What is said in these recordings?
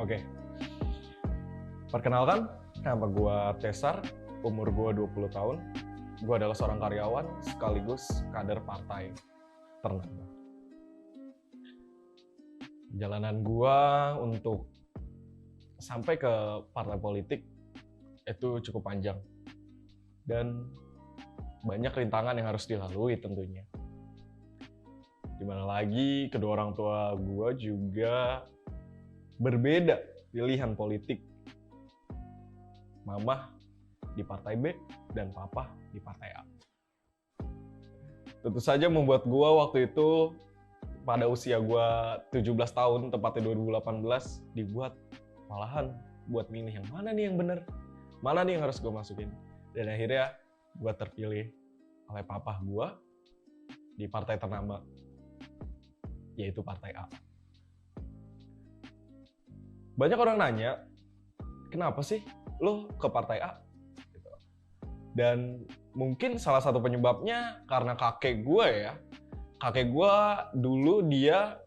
Oke, perkenalkan, nama gue Tesar, umur gue 20 tahun. Gue adalah seorang karyawan sekaligus kader partai ternama. Jalanan gue untuk sampai ke partai politik itu cukup panjang. Dan banyak rintangan yang harus dilalui tentunya. Dimana lagi kedua orang tua gue juga berbeda pilihan politik. Mama di partai B dan papa di partai A. Tentu saja membuat gue waktu itu pada usia gue 17 tahun, tepatnya 2018, dibuat malahan buat milih yang mana nih yang bener, mana nih yang harus gue masukin. Dan akhirnya gue terpilih oleh papa gue di partai ternama, yaitu partai A. Banyak orang nanya, kenapa sih lo ke partai A? Dan mungkin salah satu penyebabnya karena kakek gue ya. Kakek gue dulu dia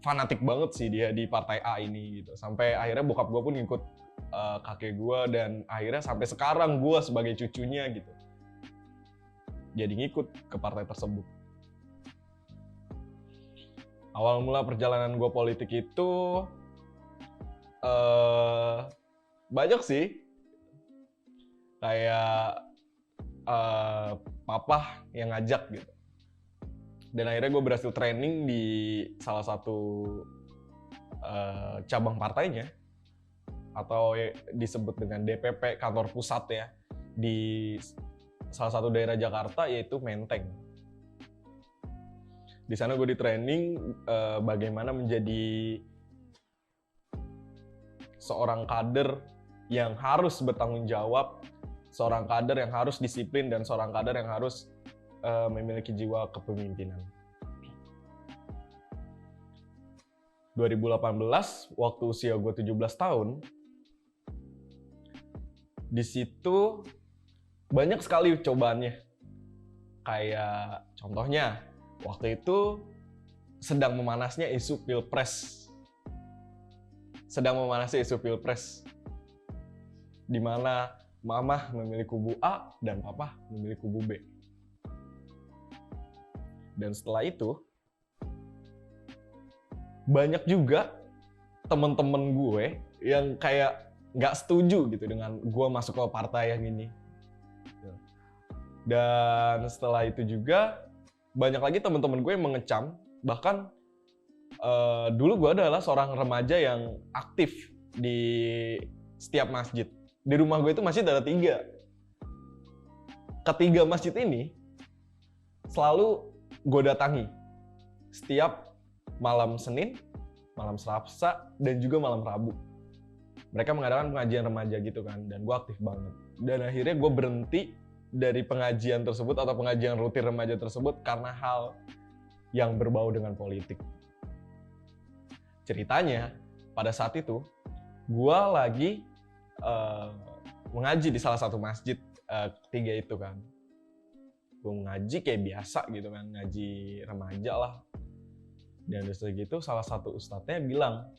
fanatik banget sih dia di partai A ini gitu. Sampai akhirnya bokap gue pun ngikut kakek gue, dan akhirnya sampai sekarang gue sebagai cucunya gitu jadi ngikut ke partai tersebut. Awal mula perjalanan gue politik itu banyak sih. Kayak papa yang ngajak gitu. Dan akhirnya gue berhasil training di salah satu cabang partainya, atau disebut dengan DPP, kantor pusat ya, di salah satu daerah Jakarta, yaitu Menteng. Di sana gue di training bagaimana menjadi seorang kader yang harus bertanggung jawab, seorang kader yang harus disiplin, dan seorang kader yang harus memiliki jiwa kepemimpinan. 2018, waktu usia gue 17 tahun, di situ banyak sekali cobaannya. Kayak contohnya, waktu itu sedang memanasnya isu Pilpres. Di mana mama memilih kubu A dan papa memilih kubu B. Dan setelah itu, banyak juga temen-temen gue yang kayak nggak setuju gitu dengan gue masuk ke partai yang ini. Dan setelah itu juga banyak lagi temen-temen gue yang mengecam. Bahkan dulu gue adalah seorang remaja yang aktif di setiap masjid. Di rumah gue itu masjid ada 3. Ketiga masjid ini selalu gue datangi setiap malam Senin, malam Selasa, dan juga malam Rabu. Mereka mengadakan pengajian remaja gitu kan, dan gue aktif banget. Dan akhirnya gue berhenti dari pengajian tersebut atau pengajian rutin remaja tersebut karena hal yang berbau dengan politik. Ceritanya, pada saat itu gue lagi mengaji di salah satu masjid ketiga itu kan. Gue ngaji kayak biasa gitu kan, ngaji remaja lah. Dan dari segitu salah satu ustadznya bilang,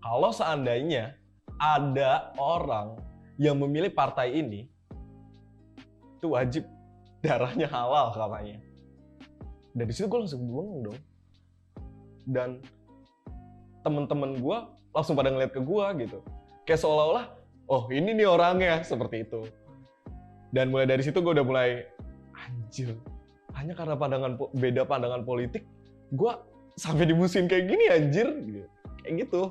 kalau seandainya ada orang yang memilih partai ini, itu wajib darahnya halal katanya. Dari situ gue langsung bengong dong. Dan temen-temen gue langsung pada ngeliat ke gue gitu. Kayak seolah-olah, oh ini nih orangnya, seperti itu. Dan mulai dari situ gue udah mulai, anjir, hanya karena beda pandangan politik, gue sampai dimusuhin kayak gini anjir, kayak gitu.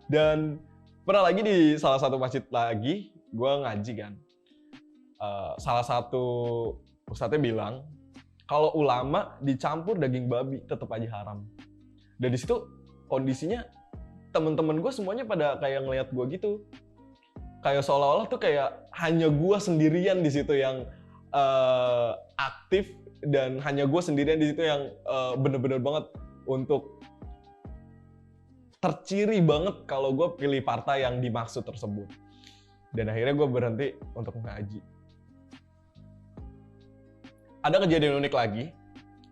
Dan pernah lagi di salah satu masjid lagi, gue ngaji kan. Salah satu ustadznya bilang, kalau ulama dicampur daging babi tetap aja haram. Dan di situ kondisinya temen-temen gue semuanya pada kayak ngeliat gue gitu. Kayak seolah-olah tuh kayak hanya gue sendirian di situ yang aktif, dan hanya gue sendirian di situ yang bener-bener banget untuk terciri banget kalau gue pilih partai yang dimaksud tersebut. Dan akhirnya gue berhenti untuk ngaji. Ada kejadian unik lagi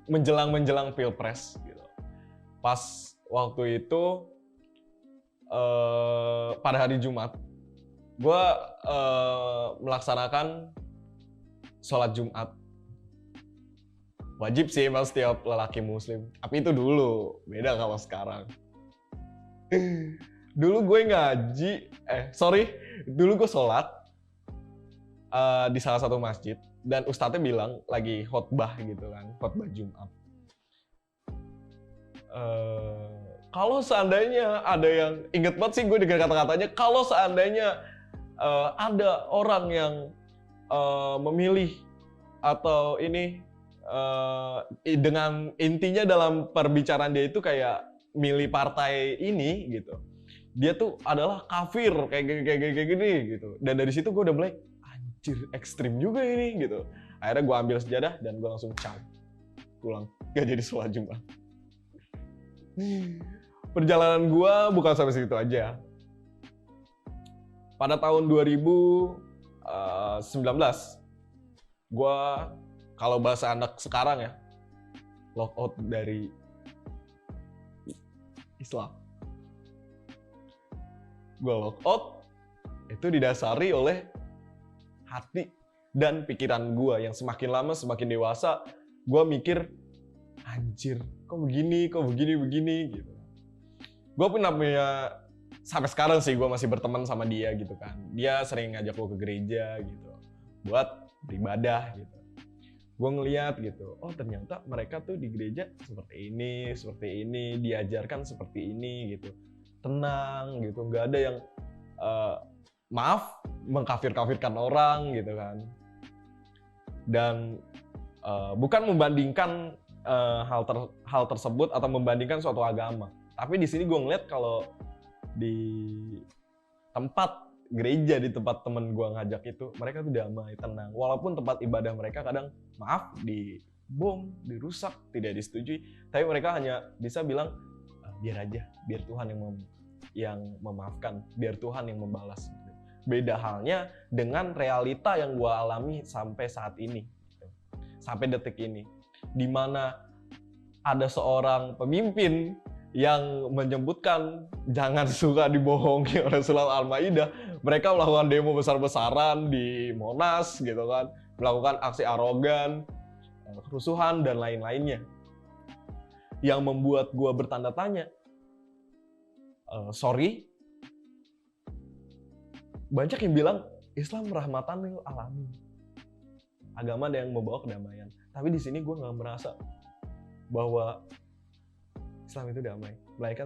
menjelang Pilpres gitu. Pas waktu itu pada hari Jumat gue melaksanakan sholat Jumat. Wajib sih emang setiap lelaki muslim. Tapi itu dulu, beda kalau sekarang. Dulu gue dulu gue sholat di salah satu masjid. Dan ustadznya bilang lagi khotbah gitu kan, khotbah Jumat. Kalau seandainya ada yang, inget banget sih gue dengar kata-katanya, kalau seandainya ada orang yang memilih atau ini dengan intinya dalam perbicaraan dia itu kayak milih partai ini gitu, dia tuh adalah kafir kayak gini gitu. Dan dari situ gue udah mulai anjir ekstrim juga ini gitu. Akhirnya gue ambil sejadah dan gue langsung pulang, gak jadi sholat Jumat. Perjalanan gue bukan sampai situ aja. Pada tahun 2019 gue, kalau bahasa anak sekarang ya, lock out dari Islam. Gue lock out itu didasari oleh hati dan pikiran gue yang semakin lama semakin dewasa. Gue mikir, anjir, kok begini gitu. Gue punya sampai sekarang sih gue masih berteman sama dia gitu kan. Dia sering ngajak gue ke gereja gitu buat beribadah gitu. Gue ngeliat gitu, oh ternyata mereka tuh di gereja seperti ini, diajarkan seperti ini gitu, tenang gitu, nggak ada yang mengkafir-kafirkan orang gitu kan. Dan bukan membandingkan hal tersebut atau membandingkan suatu agama, tapi di sini gue ngeliat kalau di tempat gereja, di tempat temen gue ngajak itu, mereka tuh damai, tenang. Walaupun tempat ibadah mereka kadang, maaf, dibom, dirusak, tidak disetujui. Tapi mereka hanya bisa bilang, biar aja, biar Tuhan yang memaafkan, biar Tuhan yang membalas. Beda halnya dengan realita yang gue alami sampai saat ini. Sampai detik ini. Dimana ada seorang pemimpin yang menyebutkan jangan suka dibohongi oleh surat Al-Maidah. Mereka melakukan demo besar-besaran di Monas gitu kan, melakukan aksi arogan, kerusuhan dan lain-lainnya. Yang membuat gue bertanda tanya, banyak yang bilang Islam rahmatan lil alamin, agama yang membawa kedamaian. Tapi di sini gue nggak merasa bahwa Islam itu damai, melainkan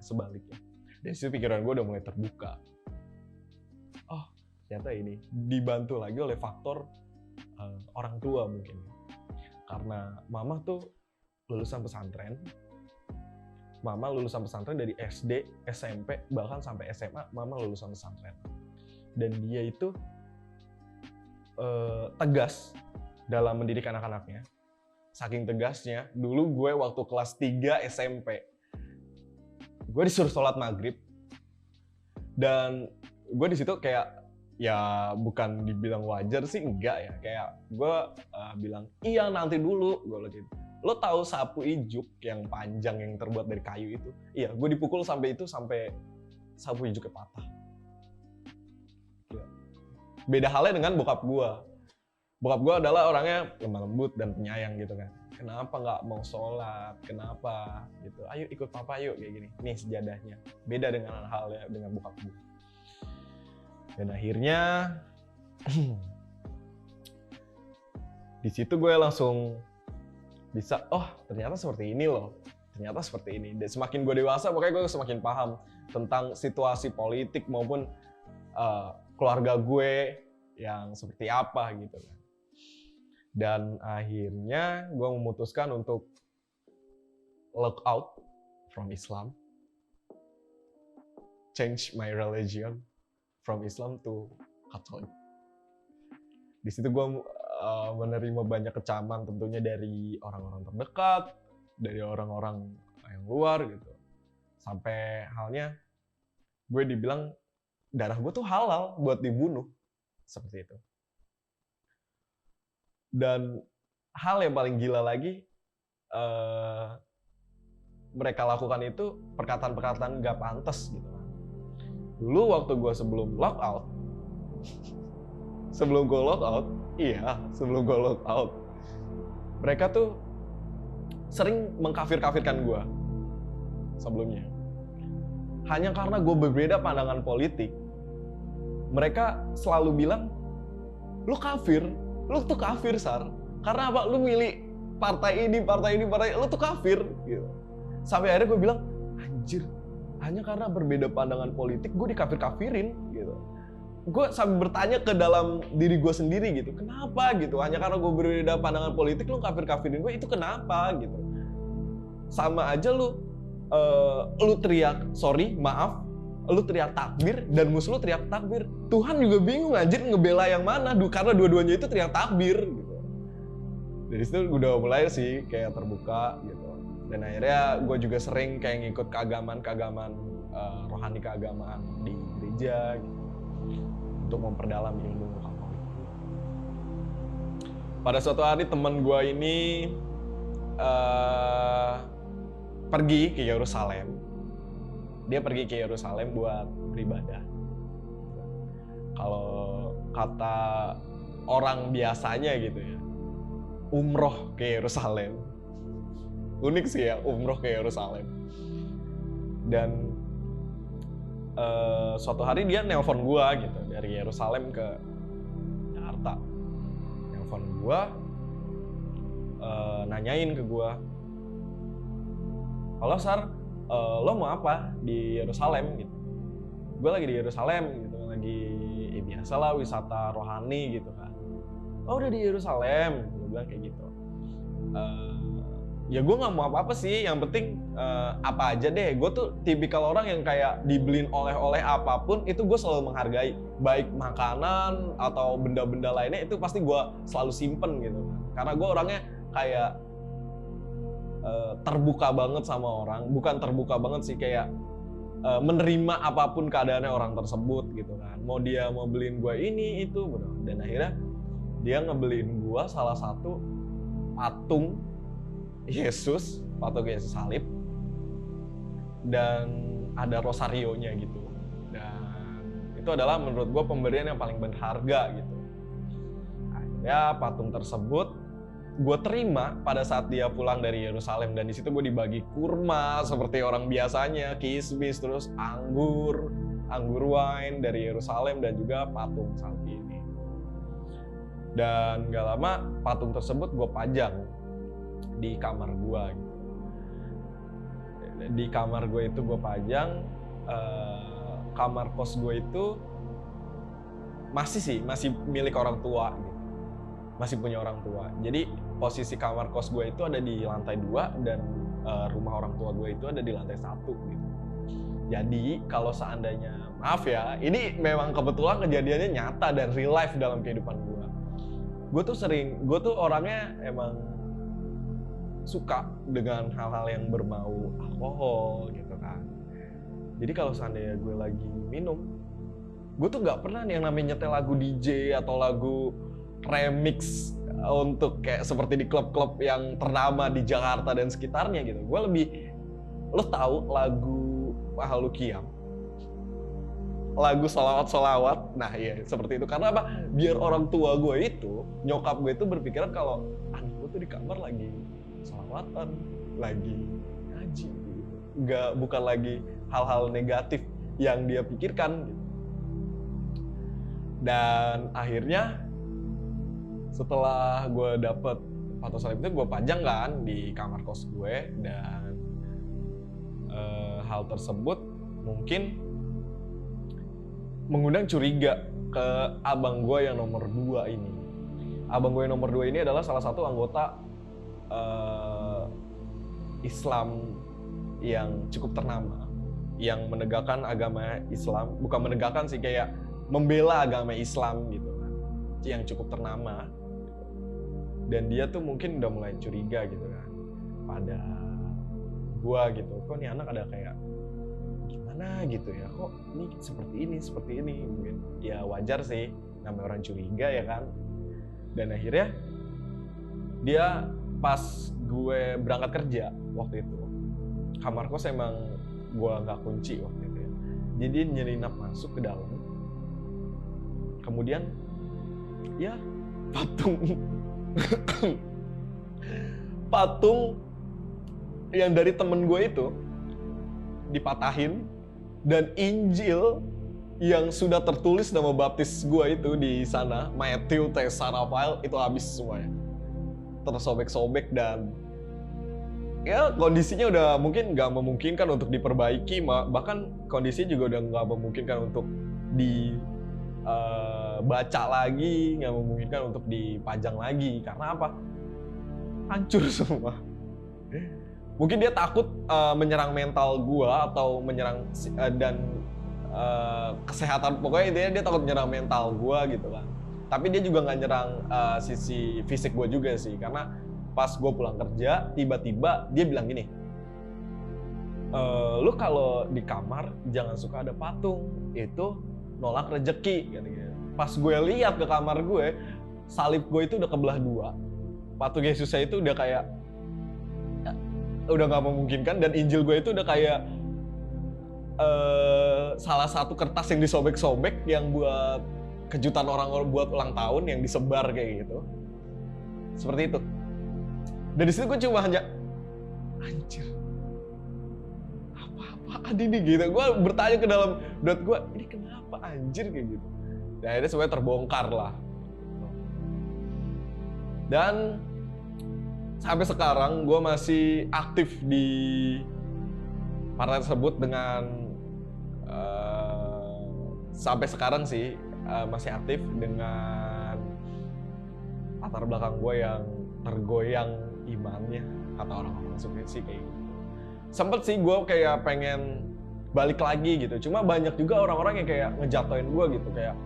sebaliknya. Dari situ pikiran gue udah mulai terbuka. Oh, ternyata ini dibantu lagi oleh faktor orang tua mungkin. Karena mama tuh lulusan pesantren. Mama lulusan pesantren dari SD, SMP, bahkan sampai SMA, mama lulusan pesantren. Dan dia itu tegas dalam mendidik anak-anaknya. Saking tegasnya, dulu gue waktu kelas 3 SMP, gue disuruh sholat maghrib. Dan gue di situ kayak, ya bukan dibilang wajar sih, enggak ya. Kayak gue bilang, iya nanti dulu, gue bilang gitu. Lo tahu sapu ijuk yang panjang yang terbuat dari kayu itu? Iya, gue dipukul sampai sapu ijuknya patah. Beda halnya dengan bokap gue. Bokap gue adalah orangnya lemah lembut dan penyayang gitu kan. Kenapa nggak mau sholat? Kenapa? Gitu. Ayo ikut papa yuk kayak gini. Nih sejadahnya. Beda dengan halnya dengan bokap gue. Dan akhirnya di situ gue langsung bisa, oh ternyata seperti ini loh. Ternyata seperti ini. Dan semakin gue dewasa, pokoknya gue semakin paham tentang situasi politik maupun keluarga gue yang seperti apa gitu kan. Dan akhirnya gue memutuskan untuk look out from Islam, change my religion from Islam to Catholic. Di situ gue menerima banyak kecaman tentunya dari orang-orang terdekat, dari orang-orang yang luar gitu. Sampai halnya gue dibilang darah gue tuh halal buat dibunuh, seperti itu. Dan hal yang paling gila lagi, mereka lakukan itu perkataan-perkataan gak pantas gitu. Dulu waktu gue sebelum lockout, sebelum gue lockout, mereka tuh sering mengkafir-kafirkan gue sebelumnya. Hanya karena gue berbeda pandangan politik, mereka selalu bilang, lu kafir, lu tuh kafir, Sar. Karena apa? Lu milih partai ini, lu tuh kafir. Gitu. Sampai akhirnya gue bilang, anjir, hanya karena berbeda pandangan politik, gue dikafir-kafirin. Gitu. Gue sampai bertanya ke dalam diri gue sendiri gitu, kenapa gitu? Hanya karena gue berbeda pandangan politik, lu kafir-kafirin gue, itu kenapa gitu? Sama aja lu teriak maaf, lu teriak takbir dan musuh lu teriak takbir. Tuhan juga bingung anjir ngebela yang mana, karena dua-duanya itu teriak takbir gitu. Dari situ udah mulai sih kayak terbuka gitu. Dan akhirnya gue juga sering kayak ngikut keagamaan rohani keagamaan di gereja gitu, untuk memperdalam ilmu Katolik. Pada suatu hari teman gue ini pergi ke Yerusalem. Dia pergi ke Yerusalem buat beribadah. Kalau kata orang biasanya gitu ya, umroh ke Yerusalem. Unik sih ya, umroh ke Yerusalem. Dan suatu hari dia nelpon gua gitu dari Yerusalem ke Jakarta. Nelpon gua, nanyain ke gua, halo Sar, lo mau apa di Yerusalem gitu? Gue lagi di Yerusalem gitu, lagi biasalah wisata rohani gitu kan. Oh udah di Yerusalem, gue bilang kayak gitu. Ya gue nggak mau apa-apa sih, yang penting apa aja deh. Gue tuh tipikal orang yang kayak dibeliin oleh-oleh apapun itu gue selalu menghargai, baik makanan atau benda-benda lainnya itu pasti gue selalu simpen gitu kan. Karena gue orangnya kayak terbuka banget sama orang, bukan terbuka banget sih, kayak menerima apapun keadaannya orang tersebut gitu kan. Mau dia mau beliin gue ini itu bener. Dan akhirnya dia ngebeliin gue salah satu patung Yesus salib, dan ada rosarionya gitu. Dan itu adalah menurut gue pemberian yang paling berharga gitu. Akhirnya patung tersebut gue terima pada saat dia pulang dari Yerusalem, dan di situ gue dibagi kurma seperti orang biasanya, kismis, terus anggur wine dari Yerusalem, dan juga patung salib ini. Dan gak lama patung tersebut gue pajang di kamar gue gitu. Di kamar gue itu gue pajang, kamar kos gue itu masih milik orang tua gitu. Masih punya orang tua. Jadi posisi kamar kos gue itu ada di lantai 2 dan rumah orang tua gue itu ada di lantai 1 gitu. Jadi kalau seandainya, maaf ya, ini memang kebetulan kejadiannya nyata dan real life dalam kehidupan gue. Gue tuh orangnya emang suka dengan hal-hal yang berbau alkohol gitu kan. Jadi kalau seandainya gue lagi minum, gue tuh nggak pernah yang namanya nyetel lagu DJ atau lagu remix untuk kayak seperti di klub-klub yang ternama di Jakarta dan sekitarnya gitu. Gue lebih, lo tahu lagu Mahalu Qiyam, lagu solawat, nah iya seperti itu. Karena apa? Biar orang tua gue itu, nyokap gue itu berpikiran kalau anak gue tuh di kamar lagi solawatan, lagi ngaji gitu. Bukan lagi hal-hal negatif yang dia pikirkan gitu. Dan akhirnya setelah gue dapet patung salib itu, gue pajang kan di kamar kos gue. Dan hal tersebut mungkin mengundang curiga ke abang gue yang nomor 2 ini. Abang gue yang nomor 2 ini adalah salah satu anggota Islam yang cukup ternama, yang menegakkan agama Islam, bukan menegakkan sih, kayak membela agama Islam gitu kan, yang cukup ternama. Dan dia tuh mungkin udah mulai curiga gitu kan pada gua gitu, kok nih anak ada kayak gimana gitu ya, kok ini seperti ini. Mungkin ya wajar sih, namanya orang curiga ya kan. Dan akhirnya dia pas gue berangkat kerja waktu itu, kamar kos emang gue nggak kunci waktu itu ya. Jadi dia nyelinap masuk ke dalam. Kemudian ya patung yang dari temen gue itu dipatahin, dan Injil yang sudah tertulis nama baptis gue itu di sana, Matthew, Tessa, Rafael, itu habis semuanya. Tersobek-sobek dan ya kondisinya udah mungkin nggak memungkinkan untuk diperbaiki, bahkan kondisinya juga udah nggak memungkinkan untuk dibaca lagi, nggak memungkinkan untuk dipajang lagi. Karena apa? Hancur semua. Mungkin dia takut menyerang mental gua atau menyerang dan kesehatan, pokoknya intinya dia takut menyerang mental gua gitu kan. Tapi dia juga nggak nyerang sisi fisik gua juga sih, karena pas gua pulang kerja tiba-tiba dia bilang gini, lu kalau di kamar jangan suka ada patung, itu nolak rezeki gitu. Pas gue lihat ke kamar gue, salib gue itu udah kebelah dua, patung Yesusnya itu udah kayak udah nggak memungkinkan, dan Injil gue itu udah kayak salah satu kertas yang disobek-sobek yang buat kejutan orang-orang buat ulang tahun yang disebar kayak gitu, seperti itu. Dan di situ gue cuma hanya anjir, apa-apaan ini gitu. Gue bertanya ke dalam berat gue, ini kenapa anjir kayak gitu. Dan akhirnya semuanya terbongkar lah. Dan sampai sekarang gue masih aktif di partai tersebut dengan sampai sekarang sih masih aktif dengan latar belakang gue yang tergoyang imannya, kata orang-orang suka sih kayak gitu. Sempet sih gue kayak pengen balik lagi gitu, cuma banyak juga orang-orang yang kayak ngejatoin gue gitu, kayak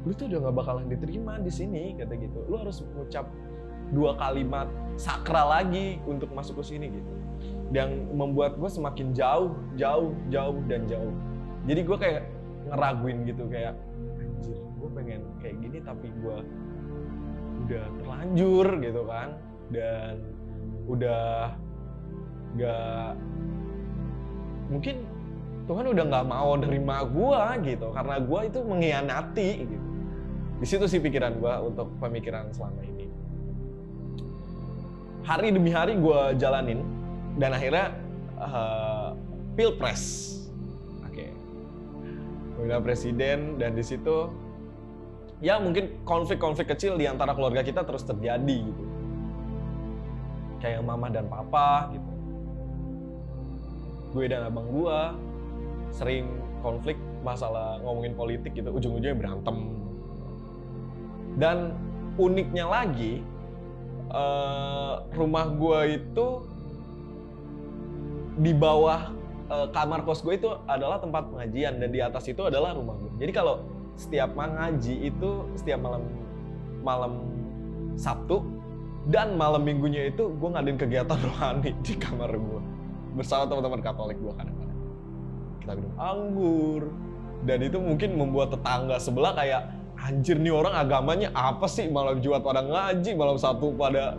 lu tuh udah gak bakalan diterima di sini kata gitu, lu harus mengucap 2 kalimat sakral lagi untuk masuk ke sini gitu, yang membuat gue semakin jauh dan jauh. Jadi gue kayak ngeraguin gitu, kayak anjir gue pengen kayak gini tapi gue udah terlanjur gitu kan, dan udah gak, mungkin Tuhan udah gak mau nerima gue gitu karena gue itu mengkhianati gitu. Di situ sih pikiran gue untuk pemikiran selama ini. Hari demi hari gue jalanin, dan akhirnya pilpres, pemilihan presiden, dan di situ ya mungkin konflik-konflik kecil di antara keluarga kita terus terjadi gitu, kayak mama dan papa gitu. Gue dan abang gue sering konflik masalah ngomongin politik gitu, ujung-ujungnya berantem. Dan uniknya lagi, rumah gue itu di bawah kamar kos gue itu adalah tempat pengajian, dan di atas itu adalah rumah gue. Jadi kalau setiap mengaji itu setiap malam Sabtu dan malam Minggunya itu gue ngadain kegiatan rohani di kamar gue bersama teman-teman Katolik gue. Kadang-kadang kita minum anggur, dan itu mungkin membuat tetangga sebelah kayak anjir nih orang agamanya apa sih, malam Jumat pada ngaji, malam Sabtu pada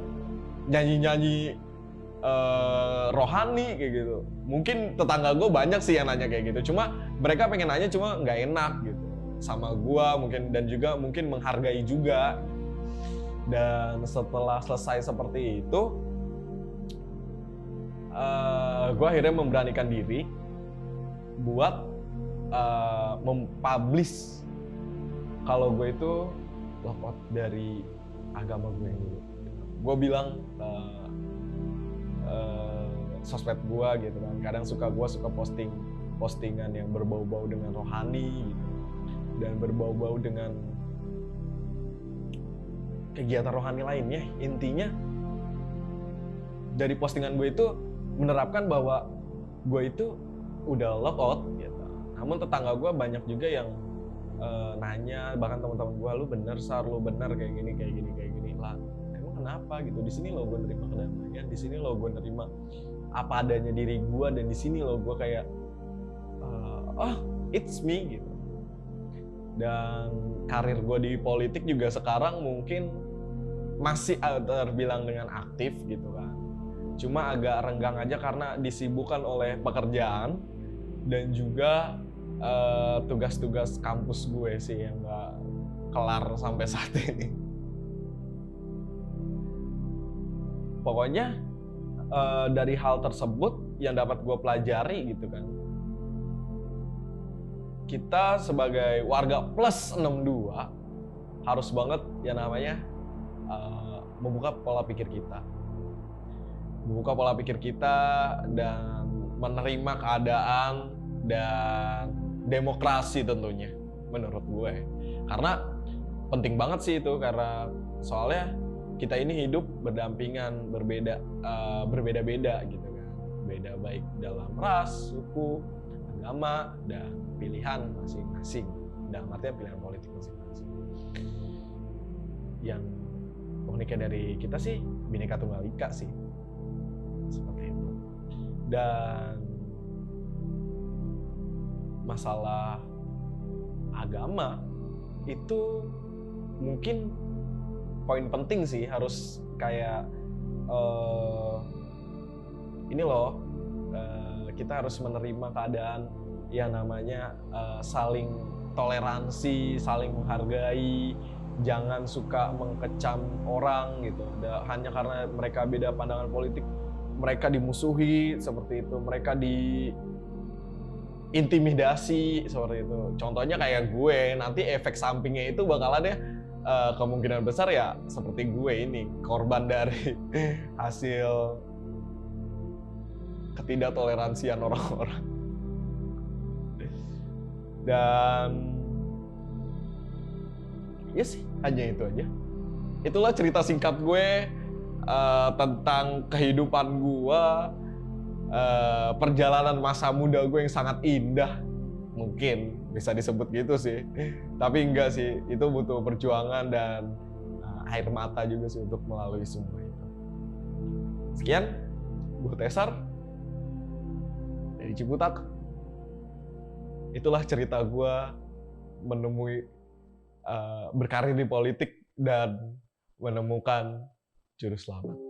nyanyi-nyanyi rohani kayak gitu. Mungkin tetangga gue banyak sih yang nanya kayak gitu, cuma mereka pengen nanya cuma nggak enak gitu sama gue mungkin, dan juga mungkin menghargai juga. Dan setelah selesai seperti itu, gue akhirnya memberanikan diri buat mempublish kalau gue itu logout dari agama gue yang dulu. Gue bilang sosmed gue gitu kan, kadang suka postingan yang berbau-bau dengan rohani gitu, dan berbau-bau dengan kegiatan rohani lainnya. Intinya dari postingan gue itu menerapkan bahwa gue itu udah logout gitu. Namun tetangga gue banyak juga yang nanya, bahkan teman-teman gue, lu bener Sar, lu bener kayak gini lah. Emang kenapa gitu? Di sini lo gue nerima kedamaian, di sini lo gue nerima apa adanya diri gue, dan di sini lo gue kayak it's me gitu. Dan karir gue di politik juga sekarang mungkin masih terbilang dengan aktif gitu kan. Cuma agak renggang aja karena disibukkan oleh pekerjaan dan juga tugas-tugas kampus gue sih yang nggak kelar sampai saat ini. Pokoknya dari hal tersebut yang dapat gue pelajari gitu kan, kita sebagai warga plus 62 harus banget yang namanya membuka pola pikir kita. Membuka pola pikir kita dan menerima keadaan dan demokrasi tentunya menurut gue. Karena penting banget sih itu, karena soalnya kita ini hidup berdampingan, berbeda-beda gitu kan. Beda baik dalam ras, suku, agama, dan pilihan masing-masing. Dalam artinya pilihan politik masing-masing. Yang uniknya dari kita sih Bhinneka Tunggal Ika sih. Seperti itu. Dan masalah agama itu mungkin poin penting sih, harus kayak ini loh, kita harus menerima keadaan yang namanya saling toleransi, saling menghargai, jangan suka mengkecam orang gitu. Hanya karena mereka beda pandangan politik, mereka dimusuhi seperti itu, mereka diintimidasi seperti itu. Contohnya kayak gue, nanti efek sampingnya itu bakalan kemungkinan besar ya seperti gue ini, korban dari hasil ketidaktoleransian orang-orang. Dan ya sih, hanya itu aja. Itulah cerita singkat gue tentang kehidupan gue, perjalanan masa muda gue yang sangat indah. Mungkin bisa disebut gitu sih, tapi enggak sih, itu butuh perjuangan dan air mata juga sih untuk melalui semua itu. Sekian, gue Tesar dari Ciputat. Itulah cerita gue menemui, berkarir di politik dan menemukan juru selamat.